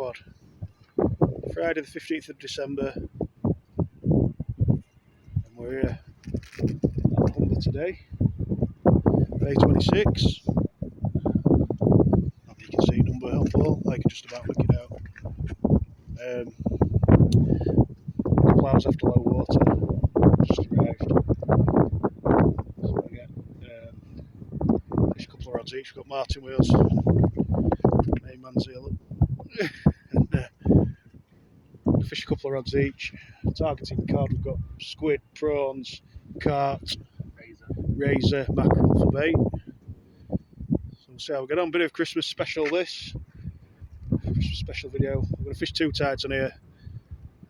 squad. Friday the 15th of December, and we're here at Humber today, day 26. Hope you can see Humber helpful, I can just about look it out. A couple hours after low water, just arrived. So we get fish a couple of rods each. We've got martin wheels, main man's here, look. And fish a couple of rods each. Targeting cod, we've got squid, prawns, carp, razor, mackerel for bait. So we'll see how we get on. Bit of Christmas special this. Christmas special video. We're going to fish 2 tides on here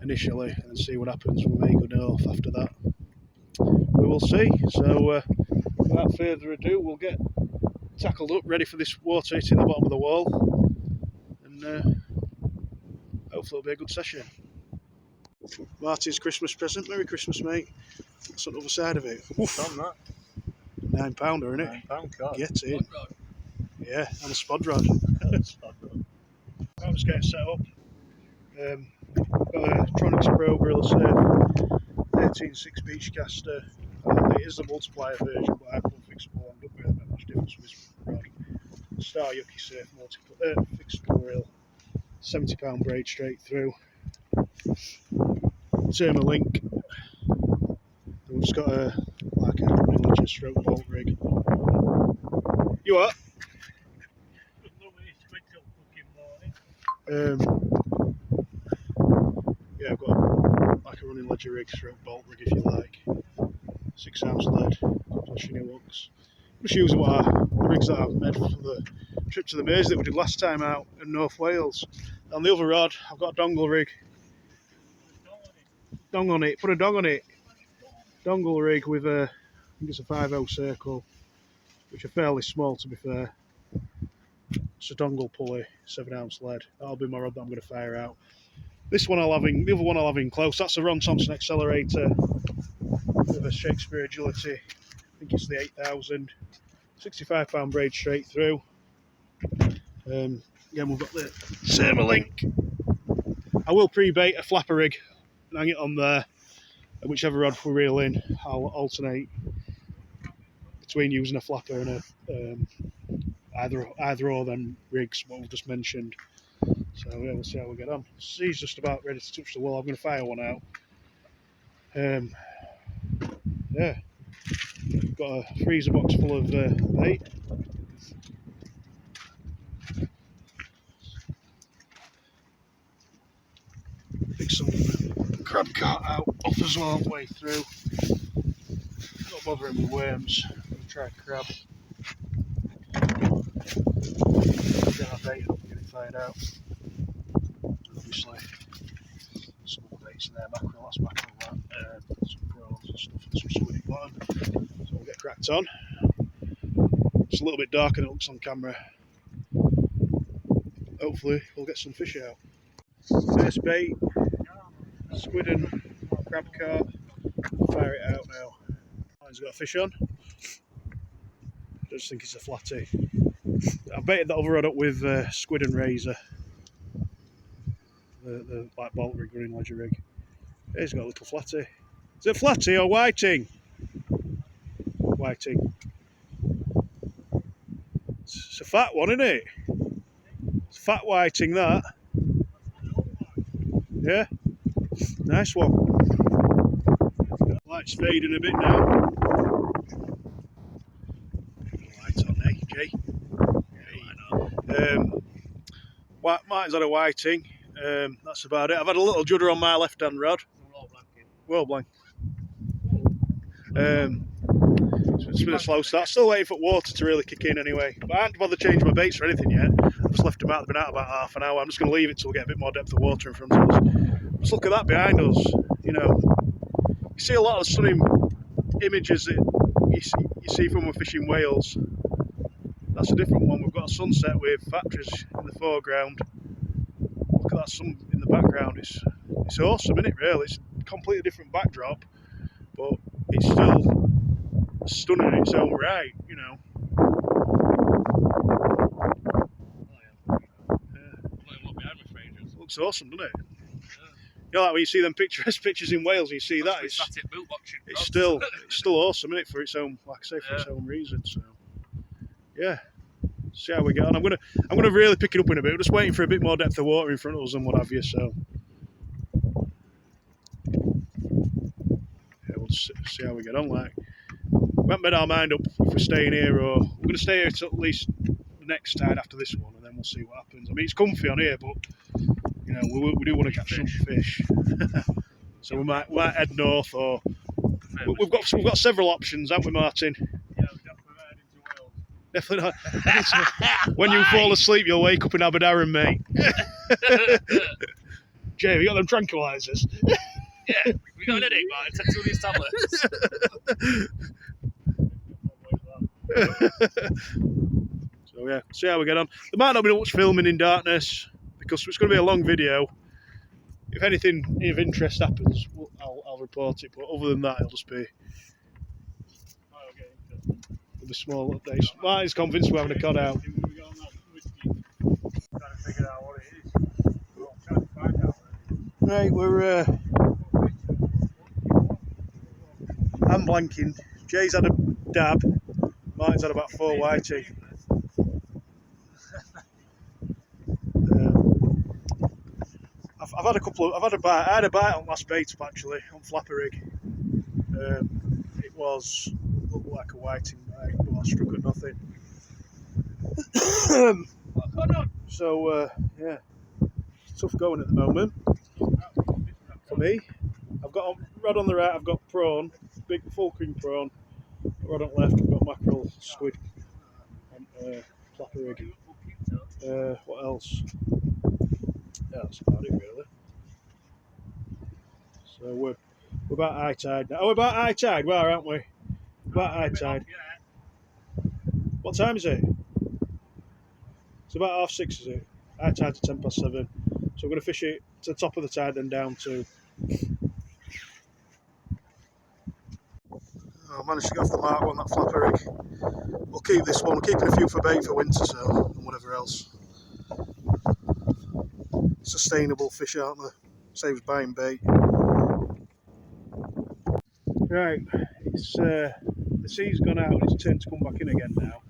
initially and see what happens. We may go north after that. We will see. So without further ado, we'll get tackled up, ready for this water hitting the bottom of the wall, and hopefully it'll be a good session. Martin's Christmas present. Merry Christmas, mate. That's on the other side of it. Oof. On that. £9, isn't it? £9 card. Get in. Yeah, and a spod rod. I'm just getting set up. Got a Tronics Pro Gorilla Surf 13.6 beach caster. It is the multiplier version, but I put fixed spool and don't really make much difference with this rod. Star Yucky Surf fixed spool reel, £70 braid straight through. Turn a link. We've just got a religious stroke bolt rig. You what? Yeah, I've got like a running ledger rig, stroke bolt rig if you like. 6 ounce lead, couple of shinny hooks. I'm just using the rigs that I've made for the trip to the maze that we did last time out in North Wales. On the other rod, I've got a dongle rig. Dong on it, put a dong on it. Dongle rig with I think it's a 5/0 circle, which are fairly small to be fair. It's a dongle pulley, 7 ounce lead. That'll be my rod that I'm going to fire out. This one the other one I'll have in close. That's a Ron Thompson accelerator with a Shakespeare agility. I think it's the 8000. £65 braid straight through. Again, we've got the same link. I will pre-bait a flapper rig and hang it on there. And whichever rod we reel in, I'll alternate between using a flapper and a either or them rigs, what we've just mentioned. So yeah, we'll see how we get on. He's just about ready to touch the wall. I'm going to fire one out. Yeah, got a freezer box full of bait. Pick some crab cart out off as well, way through. Not bothering with worms. I'm going to try crab. Get our bait up and get it fired out. And obviously, some of the baits in there, mackerel, that's mackerel, that, some prawns and stuff, and some squid at bottom. So we'll get cracked on. It's a little bit darker than it looks on camera. Hopefully, we'll get some fish out. First bait, squid and crab cart. Fire it out now. Mine's got a fish on. I just think it's a flatty. I baited that other rod up with squid and razor. The like bolt rig, running ledger rig. He's got a little flatty. Is it flatty or whiting? Whiting. It's a fat one, isn't it? It's fat whiting, that. Yeah, nice one. Light's fading a bit now. Light on, eh, Jay? Martin's had a whiting. That's about it. I've had a little judder on my left-hand rod. Well blank. It's been a slow start. Still waiting for water to really kick in anyway. But I haven't bothered changing my baits or anything yet. I've just left them out. They've been out about half an hour. I'm just going to leave it till we get a bit more depth of water in front of us. Just look at that behind us. You know, you see a lot of stunning images that you see from when fishing Wales. That's a different one. We've got a sunset with factories in the foreground. Look at that sun in the background. It's awesome, isn't it, really? It's a completely different backdrop, but it's still stunning in its own right, you know. looks awesome, doesn't it? You know, like when you see them pictures in Wales, you see that it's still awesome, isn't it? For its own, like I say, for its own reason. So yeah, see how we get on. I'm gonna really pick it up in a bit. We're just waiting for a bit more depth of water in front of us and what have you. So yeah, we'll see how we get on. Like, we haven't made our mind up if we're staying here or we're going to stay here till at least the next tide after this one, and then we'll see what happens. I mean, it's comfy on here, but you know, we do want to catch some fish. So we might head north, or we've got several options, haven't we, Martin? Yeah, we definitely not heading to Wales. Definitely not. When you fall asleep, you'll wake up in Aberdeen, mate. Jay, have you got them tranquilizers? Yeah, we got an headache, Martin. Take some of these tablets. So yeah, see how we get on. There might not be much filming in darkness because it's going to be a long video. If anything of interest happens, I'll report it. But other than that, it'll just be small updates. Martin's convinced we're having a cod out. Right, I'm blanking. Jay's had a dab. Martin's had about 4 whitey. I've had a couple of. I've had a bite. I had a bite on last bait up actually on flapper rig. It looked like a whiting bite, but I struck at nothing. So yeah, it's tough going at the moment for me. I've got a rod on the right. I've got prawn, big full cream prawn. Rod on the left. I've got mackerel, squid, and flapper rig. What else? Yeah, that's about it really. So we're about high tide now. Oh, we're about high tide, where aren't we? About high tide. What time is it? It's about 6:30, is it? High tide's at 7:10. So we're going to fish it to the top of the tide and down to. Oh, I managed to get off the mark on that flapper rig. We'll keep this one. We're keeping a few for bait for winter, so and whatever else. Sustainable fish, aren't they? Saves buying bait. Right, it's the sea's gone out and it's turned to come back in again now.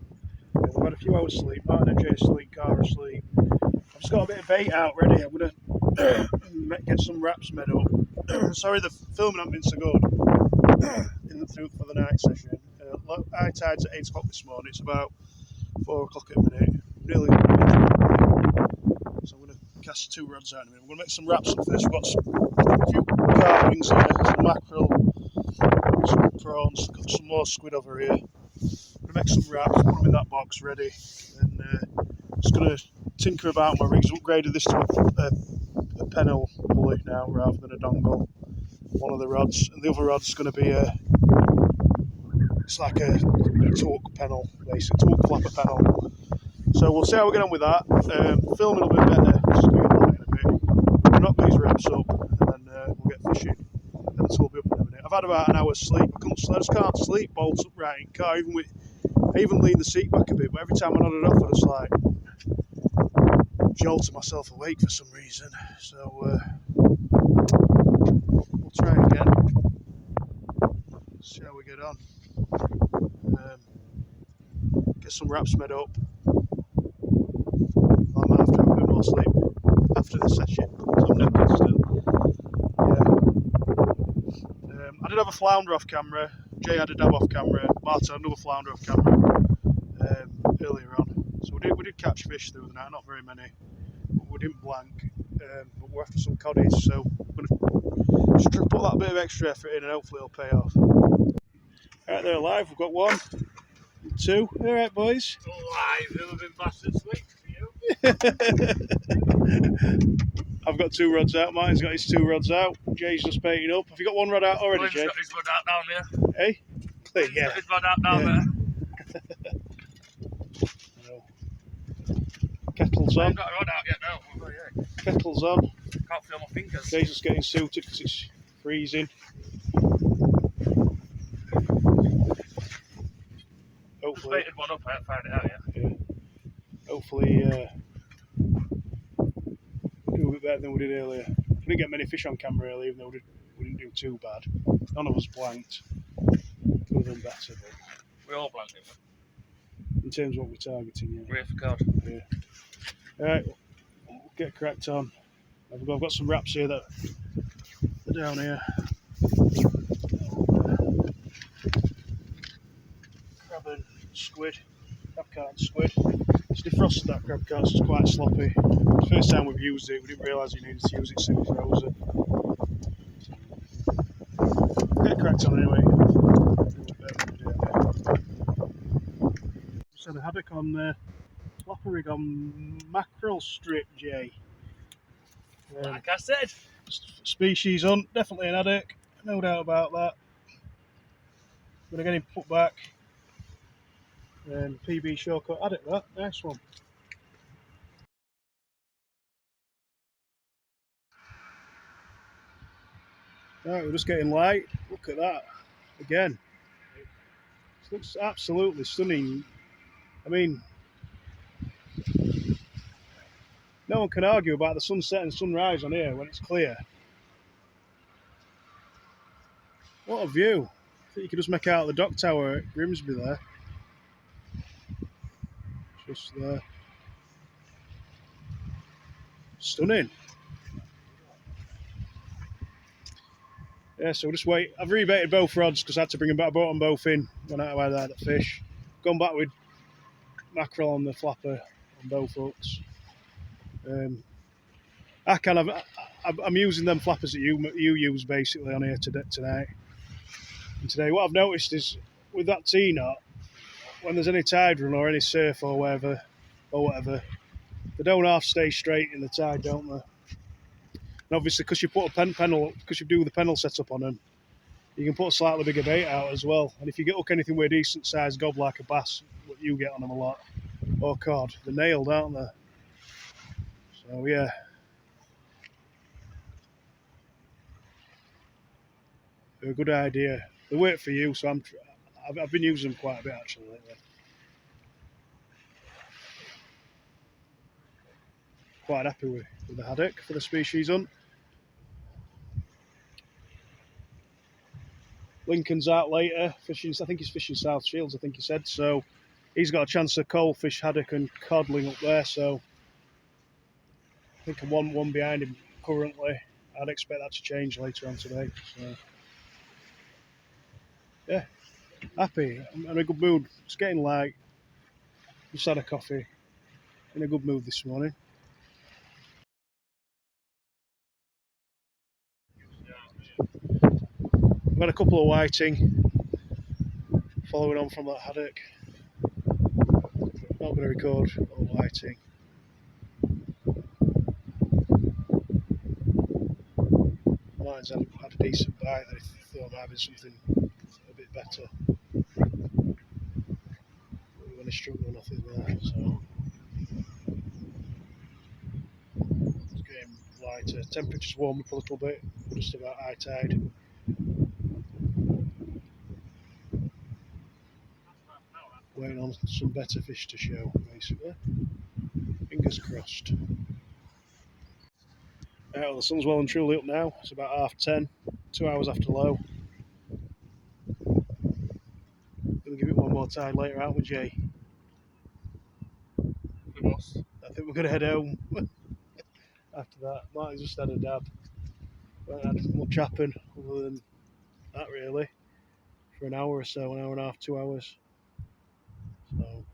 We've had a few hours sleep, Martin and Jay asleep, Cara asleep. I've just got a bit of bait out ready. I'm going to get some wraps made up. Sorry the filming hasn't been so good for the night session. High tide's at 8 o'clock this morning, it's about 4 o'clock at a minute. Really so I'm going to cast 2 rods out in a minute. We're going to make some wraps up first. We've got a few carvings here, some mackerel, some prawns, got some more squid over here. I'm going to make some wraps, put them in that box ready, and just going to tinker about my rigs. Upgraded this to a pennel pulley now rather than a dongle. One of the rods, and the other rod's going to be it's like a torque pennel, basically, torque flapper pennel. So we'll see how we get on with that. Filming a bit better, just doing that in a bit. We'll knock these wraps up, and then we'll get fishing. And this will be up in a minute. I've had about an hour's sleep. I just can't sleep, bolts upright in car. I even lean the seat back a bit, but every time I nodded off, I just like jolted myself awake for some reason. So we'll try again. See how we get on. Get some wraps made up. I might have to have a bit more sleep after the session, so I'm knackered still. Yeah. I did have a flounder off camera. Jay had a dab off camera. Martin had another flounder off camera earlier on. So we did catch fish the other night, not very many. But we didn't blank. But we're after some coddies, so I'm going to put that bit of extra effort in and hopefully it'll pay off. Right, they're alive. We've got 1, 2. All right, boys. Alive, it'll have been bastard sweet for you. I've got 2 rods out. Martin's got his 2 rods out. Jay's just baiting up. Have you got 1 rod out already, Jay? He's got his rod out down there. Hey? He's got his rod out down there. Kettle's I on. haven't got a rod out yet now. Oh, yeah. Kettle's on. Can't feel my fingers. Jay's just getting suited because it's freezing. Hopefully. Just baited one up, I haven't found it out yet. Yeah. Hopefully do a bit better than we did earlier. We didn't get many fish on camera earlier, even though we didn't do too bad. None of us blanked. Could have done better, but We all blanked it. in terms of what we're targeting, yeah. We're for cod. Yeah. Alright, we'll get cracked on. I've got some wraps here that are down here. Crab and squid. Crab cart and squid. It's defrosted that crab cart, so it's quite sloppy. The first time we've used it, we didn't realise you needed to use it semi-frozen. Get cracked on anyway. Just had a haddock on flopper rig on mackerel strip, Jay. Like I said. Species hunt, definitely an haddock, no doubt about that. Gonna get him put back. PB shortcut haddock, that nice one. Right, we're just getting light. Look at that again. It looks absolutely stunning. I mean, no one can argue about the sunset and sunrise on here when it's clear. What a view. I think you could just make out the dock tower at Grimsby there. Just there. Stunning. Yeah, so we'll just wait. I've rebaited both rods because I had to bring them back. I brought them both in when I had the fish. Gone back with mackerel on the flapper on both hooks. I'm using them flappers that you use basically on here tonight. And today, what I've noticed is with that T-knot, when there's any tide run or any surf or whatever, they don't half stay straight in the tide, don't they? And obviously, because you put a because you do the pennel setup on them, you can put a slightly bigger bait out as well. And if you get hook anything with a decent sized gob like a bass, what you get on them a lot, or cod, they're nailed, aren't they? So yeah. They're a good idea. They work for you, so I've been using them quite a bit actually lately. Quite happy with the haddock for the species hunt. Lincoln's out later fishing. I think he's fishing South Shields. I think he said so. He's got a chance of coalfish, haddock, and codling up there. So I think I'm one behind him currently. I'd expect that to change later on today. So yeah, happy. I'm in a good mood. It's getting light. Just had a coffee. In a good mood this morning. I've had a couple of whiting following on from that haddock. Not going to record all whiting. Mine's had a decent bite. I thought I might have something a bit better. We're going to struggle nothing there. So it's getting lighter. Temperature's warmed up a little bit. We're just about high tide. Waiting on some better fish to show, basically. Fingers crossed. Well, the sun's well and truly up now. It's about 10:30, 2 hours after low. We'll give it one more tide later, aren't we, Jay? We must. I think we're going to head home after that. Martin's just had a dab. Won't had much happen other than that, really, for an hour or so, an hour and a half, 2 hours. So,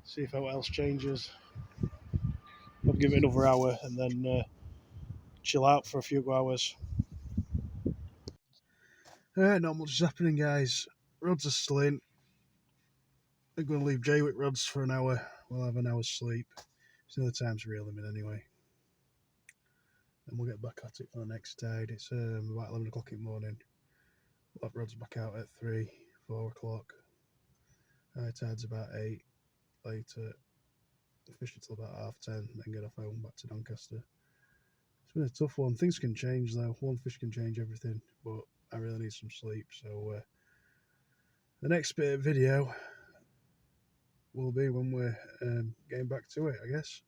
see if what else changes. I'll give it another hour and then chill out for a few hours. Not much is happening, guys. Rods are still in. I'm going to leave Jay with rods for an hour. We'll have an hour's sleep. It's nearly time to reel them in anyway. And we'll get back at it for the next tide. It's about 11 o'clock in the morning. We'll have rods back out at 3, 4 o'clock. High tide's about 8. Later, fish until about 10:30, then get off home back to Doncaster. It's been a tough one. Things can change though. One fish can change everything, but I really need some sleep. So the next bit of video will be when we're getting back to it, I guess.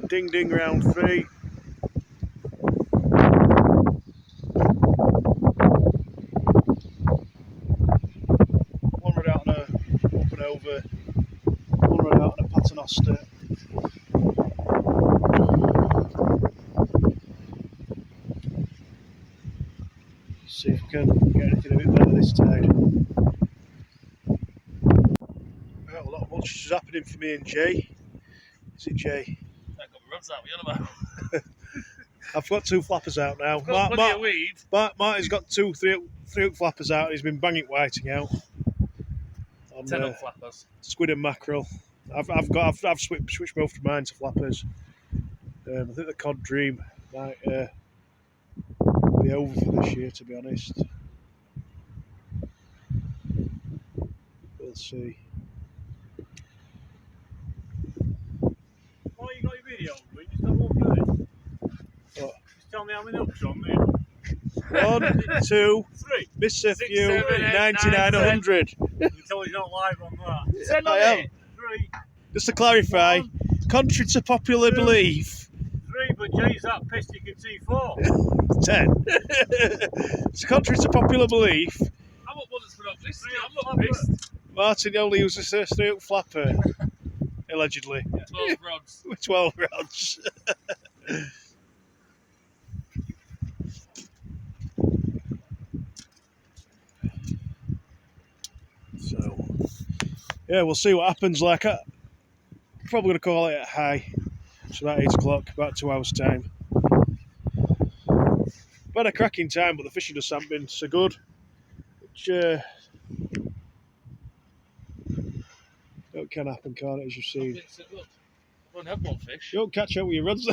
Ding ding round 3. One rod out on a up and over. One rod out on a paternoster. See if we can get anything a bit better this tide. Right, a lot of much is happening for me and Jay. Is it Jay? I got my rods out, what are you on about? I've got 2 flappers out now. Got plenty of weed. Marty's got 2 3 flappers out. He's been banging whiting out on 10 up flappers. squid and mackerel. I've switched both of mine to flappers. I think the cod dream might be over for this year, to be honest. We'll see. Oh, you got your video? Just have a look at it. What? Just tell me how many ups on there. 1, 2, 3. miss a 6, few, 7, 8, 99, 9, 100. You tell he's not live on that. 10 I on am. it. 3. Just to clarify, contrary to popular belief, 3, but Jay's that pissed he can see 4. 10. It's contrary to popular belief, I'm up once for not pissed. I'm not pissed. Martin only uses a straight flapper, allegedly, 12 rods. with 12 rods. So, yeah, we'll see what happens. Like, I'm probably going to call it at high. It's about 8 o'clock, about 2 hours' time. I've had a cracking time, but the fishing just hasn't been so good. Which it can happen, can't it, as you've seen. I don't have one fish. You don't catch out with your rods.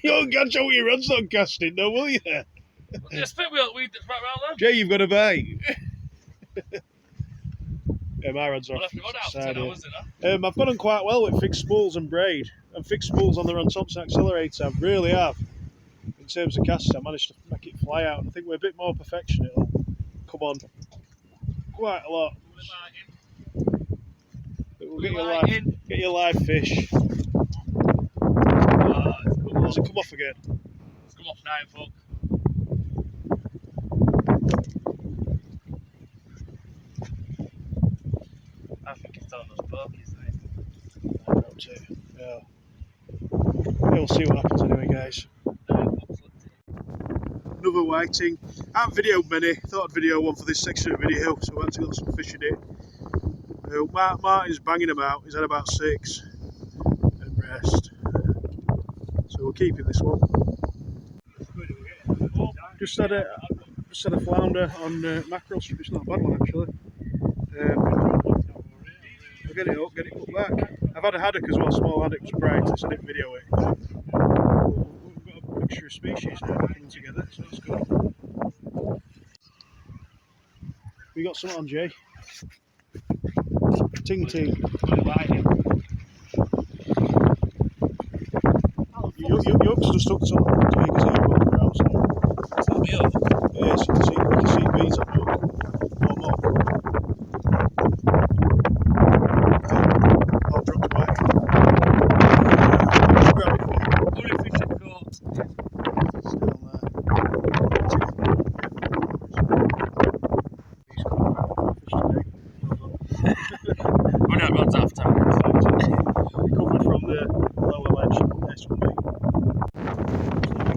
You don't catch out with your rods on casting, though, will you? Yeah, spit we that's right around Jay, you've got a bite. Yeah, my rods are there. I'll off have to run out for the 10 side hours, didn't I? I've gone on quite well with fixed spools and braid. And fixed spools on the Ron Thompson accelerator, I really have. In terms of casting, I managed to make it fly out. And I think with a bit more perfection, it'll come on quite a lot. But we'll get your live fish. Does it come off again? It's come off 9 foot. I think it's telling us burpees, isn't it? Yeah. We'll see what happens anyway, guys. Another whiting. I haven't videoed many. Thought I'd video one for this section of the video, so I had to get some fish in it. Martin's banging them out. He's had about 6 and rest. So we'll keep it this one. Just had a flounder on mackerel strip. It's not a bad one actually. I'll get it up, get it put back. I've had a haddock as well, small haddock was bright, so I didn't video it. We've got a mixture of species now coming together, so that's good. We got something on, Jay. Ting ting. Your hooks just stuck to something, Jay, because you're on the ground. Is that me up? Yes, you can see beads on the hook. Or more. I'll drop the back. Grab it for me. Only fish in court. Still there. He's got a fish today. Run out rods half time. Recovered from the lower ledge. Nice one, mate.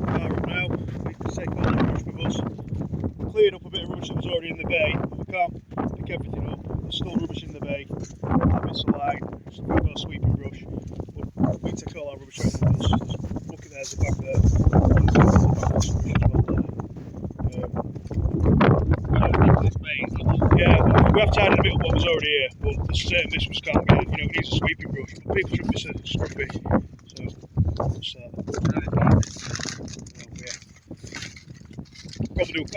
Far up now. We can take all the rubbish with us. Cleared up a bit of rubbish that was already in the bay. We can't pick everything up. There's still rubbish in the bay. Bits of line. So we've got a sweeping brush. But we take all our rubbish out with us. There's a bucket there's the back there. Yeah, we have tidied a bit of what was already here, but there's certain bits we just can't get. You know, it needs a sweeping brush. People shouldn't be so scruffy. So, just yeah.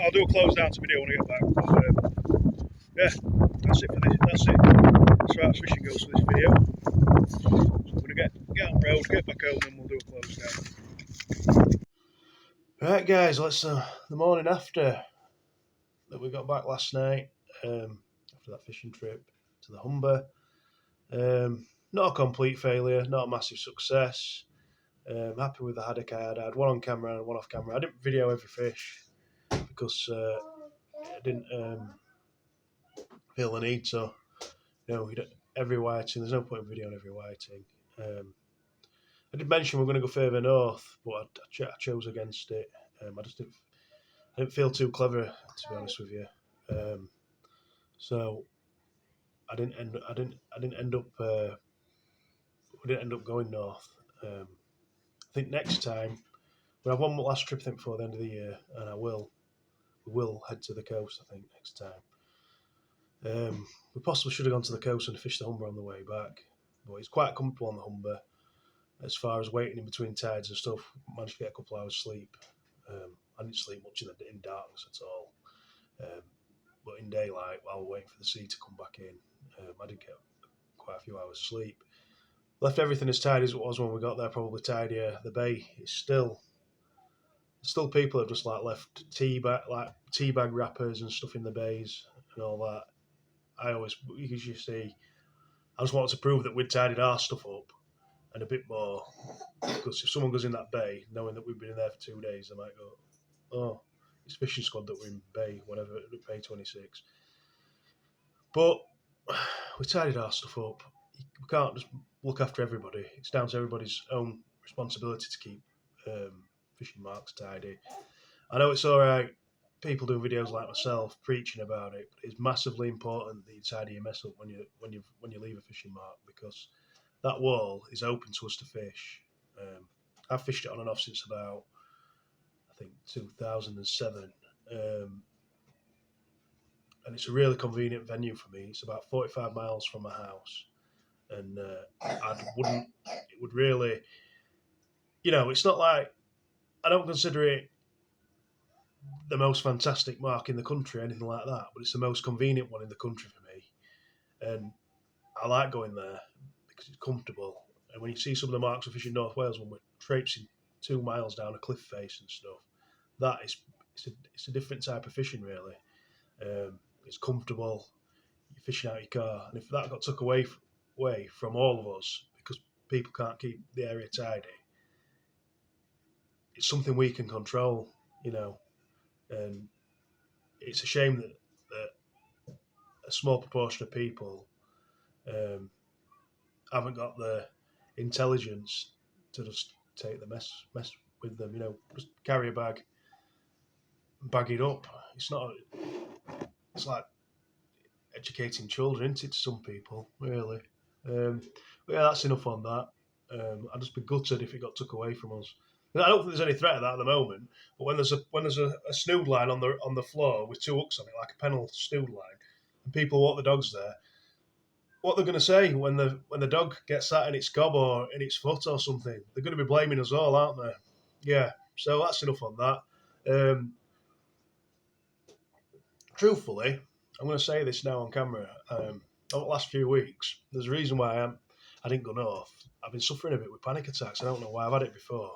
I'll do a close down to video when I get back. But, yeah, that's it for this. That's it. As far as fishing goes for this video. So I'm gonna get on the road, get back home, and we'll do a close down. Right, guys, let's the morning after that we got back last night. After that fishing trip to the Humber. Not a complete failure, not a massive success. Happy with the haddock I had. I had one on camera and one off camera. I didn't video every fish because I didn't feel the need to. Every whiting, there's no point in videoing every whiting. I did mention we're going to go further north, but I chose against it. I didn't feel too clever, to be honest with you. So I didn't end up we didn't end up going north. I think next time we'll have one last trip, I think, before the end of the year, and we will head to the coast, I think, next time. We possibly should have gone to the coast and fished the Humber on the way back, but it's quite comfortable on the Humber. As far as waiting in between tides and stuff, managed to get a couple of hours sleep. I didn't sleep much in darkness at all. But in daylight, while we're waiting for the sea to come back in, I did get quite a few hours sleep. Left everything as tidy as it was when we got there, probably tidier. The bay is still people have just left tea bag wrappers and stuff in the bays and all that. I always usually see. I just wanted to prove that we'd tidied our stuff up and a bit more, because if someone goes in that bay, knowing that we've been in there for 2 days, they might go, "Oh, it's fishing squad that we're in bay, whatever, bay 26." But we tidied our stuff up. We can't just look after everybody. It's down to everybody's own responsibility to keep fishing marks tidy. I know it's all right, people doing videos like myself preaching about it, but it's massively important that you tidy your mess up when you leave a fishing mark, because that wall is open to us to fish. I've fished it on and off since about, I think, 2007. And it's a really convenient venue for me. It's about 45 miles from my house. And it would really, it's not like, I don't consider it the most fantastic mark in the country or anything like that, but it's the most convenient one in the country for me. And I like going there because it's comfortable. And when you see some of the marks of fishing North Wales when we're traipsing 2 miles down a cliff face and stuff, it's a different type of fishing, really. It's comfortable. You're fishing out your car, and if that got took away from all of us because people can't keep the area tidy, it's something we can control, and it's a shame that a small proportion of people haven't got the intelligence to just take the mess with them. Just carry a bag, bag it up. It's like educating children, isn't it, to some people, really. But yeah, that's enough on that. I'd just be gutted if it got took away from us. I don't think there's any threat of that at the moment. But when there's a snood line on the floor with 2 hooks on it, like a pennel snood line, and people walk the dogs there, what they're going to say when the dog gets that in its gob or in its foot or something? They're going to be blaming us all, aren't they? Yeah. So that's enough on that. Truthfully, I'm going to say this now on camera. Over the last few weeks, there's a reason why I didn't go north. I've been suffering a bit with panic attacks. I don't know why. I've had it before.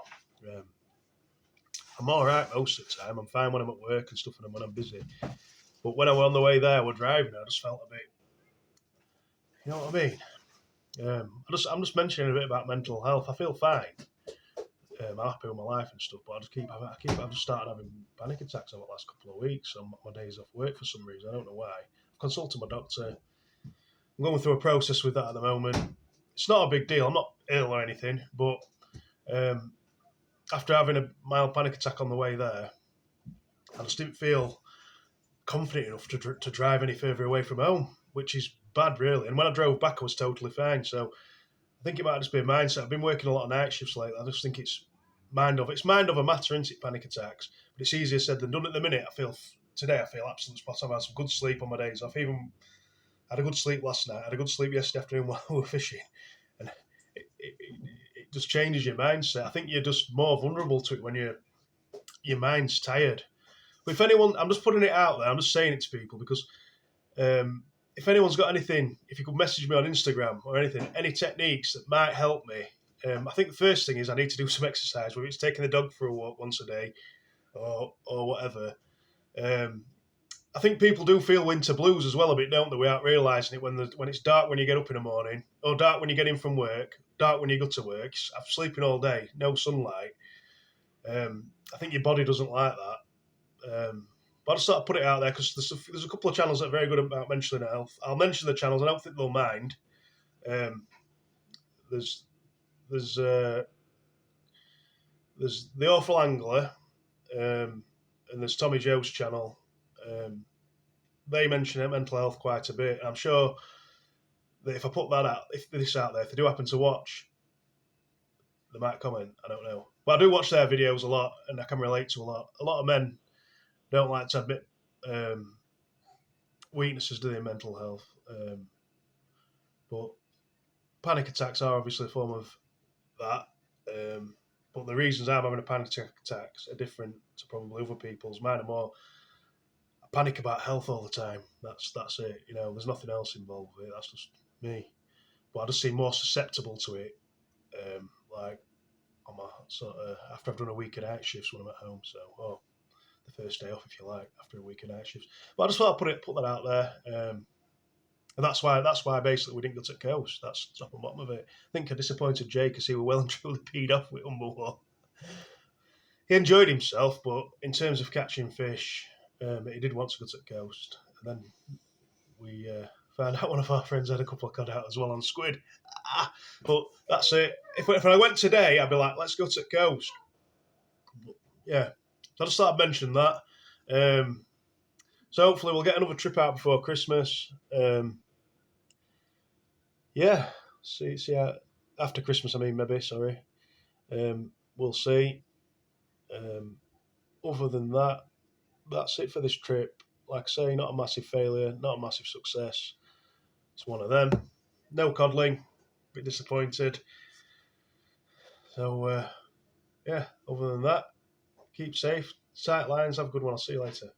I'm all right most of the time. I'm fine when I'm at work and stuff and when I'm busy. But when I was on the way there, we're driving, I just felt a bit, you know what I mean? I'm just mentioning a bit about mental health. I feel fine. I'm happy with my life and stuff, but I've just started having panic attacks over the last couple of weeks on my days off work for some reason. I don't know why. I've consulted my doctor. I'm going through a process with that at the moment. It's not a big deal. I'm not ill or anything, but after having a mild panic attack on the way there, I just didn't feel confident enough to drive any further away from home, which is bad, really. And when I drove back, I was totally fine. So I think it might just be a mindset. I've been working a lot of night shifts lately. I just think it's mind over matter, isn't it, panic attacks? But it's easier said than done at the minute. Today I feel absolutely spot on. I've had some good sleep on my days off. Even had a good sleep last night. I had a good sleep yesterday afternoon while we were fishing. And it just changes your mindset. I think you're just more vulnerable to it when your mind's tired. But if anyone, I'm just putting it out there, I'm just saying it to people because if anyone's got anything, if you could message me on Instagram or anything, any techniques that might help me. I think the first thing is I need to do some exercise, whether it's taking the dog for a walk once a day or whatever. I think people do feel winter blues as well a bit, don't they? Without realising it when it's dark when you get up in the morning, or dark when you get in from work, dark when you go to work. I'm sleeping all day, no sunlight. I think your body doesn't like that. But I just thought I'd put it out there because there's a couple of channels that are very good about mentioning health. I'll mention the channels. I don't think they'll mind. There's the Awful Angler, and there's Tommy Joe's channel. They mention mental health quite a bit. I'm sure that if I put that out, if this out there, if they do happen to watch, they might comment. I don't know, but I do watch their videos a lot, and I can relate to a lot. A lot of men don't like to admit weaknesses to their mental health, but panic attacks are obviously a form of that. But the reasons I'm having a panic attacks are different to probably other people's. Mine are more, I panic about health all the time. That's it. You know, there's nothing else involved with it. That's just me. But I just seem more susceptible to it. Like on my sort of after I've done a week of night shifts when I'm at home. So, the first day off, if you like, after a week of night shifts. But I just thought I'd put that out there. And that's why basically we didn't go to the coast. That's top and bottom of it. I think I disappointed Jay because he was well and truly peed off with Humber. He enjoyed himself, but in terms of catching fish, he did want to go to the coast. And then we found out one of our friends had a couple of cod out as well on squid. But that's it. If I went today, I'd be like, let's go to the coast. But, yeah. So I just thought I'd mention that. So hopefully we'll get another trip out before Christmas. Yeah, see how, after Christmas. I mean, maybe. Sorry, we'll see. Other than that, that's it for this trip. Like I say, not a massive failure, not a massive success. It's one of them. No coddling. Bit disappointed. So yeah. Other than that, keep safe. Tight lines. Have a good one. I'll see you later.